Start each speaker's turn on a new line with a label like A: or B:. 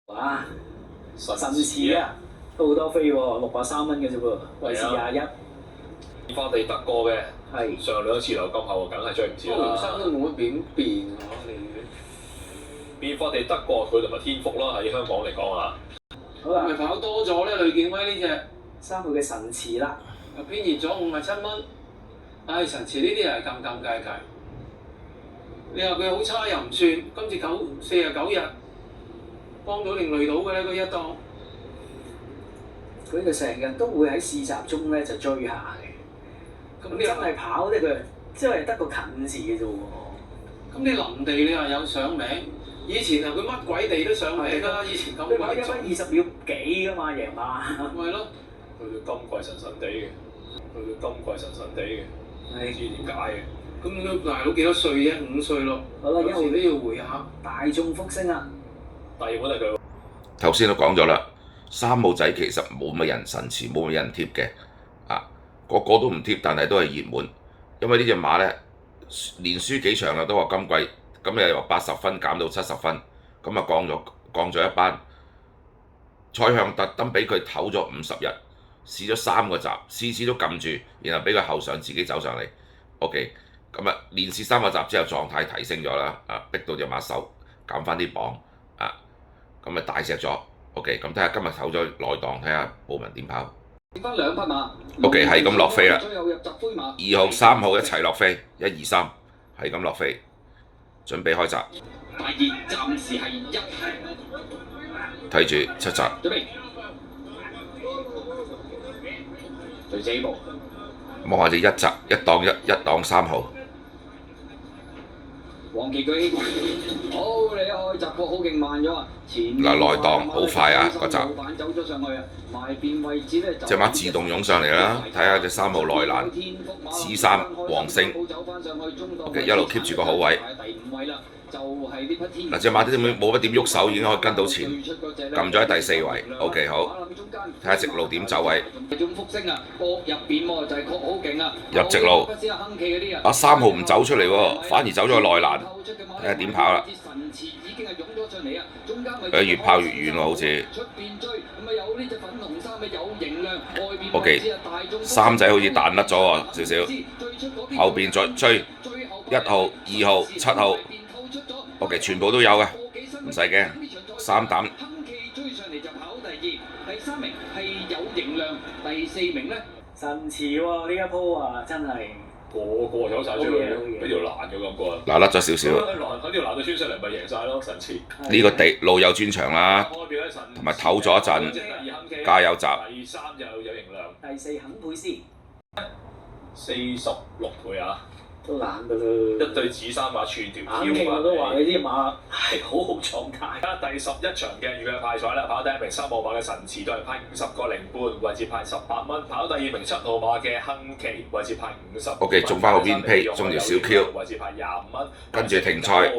A: 哇！神池啊，都好多飛喎，63蚊嘅啫喎，維持21。
B: 變化地得過嘅，
A: 係
B: 上兩次留金後梗係追唔切啦。
C: 生都冇乜點變喎，
B: 變化地得過佢同埋天福啦，喺香港嚟講啊。
A: 好啦，
C: 咪跑多咗咧，呂健威呢只
A: 3號嘅神池啦，
C: 又偏熱咗57蚊。唉，神池呢啲係尷尬。你話佢好差又唔算，今次49日幫到定累到嘅咧，佢一檔。
A: 佢就成日都會喺試集中咧就追下嘅。咁真係跑咧，佢真係得個近字嘅啫喎。
C: 咁你林地你話有上名，以前啊佢乜鬼地都上名啦，以前咁鬼
A: 佢跑1分20秒幾噶嘛，贏馬。
C: 咪咯，
B: 去到今季神神地嘅，去到今季神神地嘅，唔知點解嘅。
C: 咁佢大佬幾多歲啫？5歲咯。
A: 好啦，1號
C: 都要回下。
A: 大眾福星啊！
B: 第二本係佢。
D: 頭先都講咗啦，3號仔其實冇乜人神池，冇乜人貼嘅，個個都唔貼，但係都係熱門，因為呢隻馬咧連輸幾場啦，都話今季咁又由80分減到70分，咁啊降咗一班。蔡向特登俾佢唞咗50日，試咗3個集，次次都撳住，然後俾佢後上自己走上嚟。OK， 咁啊連試3個集之後狀態提升咗啦，逼到隻馬手減翻啲磅，咁啊大隻咗。OK， 咁睇下今日唞咗內檔，睇下步文點跑。
E: 翻2匹馬。
D: OK， 係咁落飛啦。
E: 最後入閘灰馬。
D: 2號、3號一齊落飛，1、2、3，係咁落飛，準備開閘。
E: 大熱暫時係1。
D: 睇住7閘。
E: 準備。對這步。
D: 望下隻1閘，1檔3號。
E: 黃旗舉起，好你開閘過好勁慢咗啊！
D: 嗱內檔好快啊個閘。
E: 走咗上去啊，埋邊位置咧就
D: 隻馬自動湧上嚟啦，睇下隻3號內欄，C3黃星 ，OK 一路 keep 住個好位。嗱隻馬都冇乜點喐手，已經可以跟到前，撳咗喺第4位。OK 好，睇下直路點走位。入直路，3號唔走出嚟喎，反而走咗去內欄，睇下點跑啦。越跑越遠喎，好似。OK， 3仔好似彈甩咗喎，少少。後邊再追1號、2號、7號。OK， 全部都有嘅，唔使驚。3膽。
A: 神池喎，呢一鋪啊，真係
B: 個走晒出去，俾條欄嘅感覺啊！
D: 嗱甩咗少少。
B: 喺條欄度穿上嚟咪贏晒咯，神池。
D: 呢個地路有專長啦，同埋唞咗一陣，加油閘。
B: 第3就有型量。
A: 第4肯佩斯
B: 46倍啊！
A: 都懶到啦。
B: 一對紫衫馬串條
A: 肯傾我都話你啲馬係好好狀態。
B: 第11場嘅預計派彩啦，跑第1名3號馬嘅神池都係派50個零半，位置派18蚊。跑第2名7號馬嘅亨奇，位置派50。
D: OK， 中翻個邊批，中條小 Q，
B: 位置派25蚊。
D: 跟住停賽。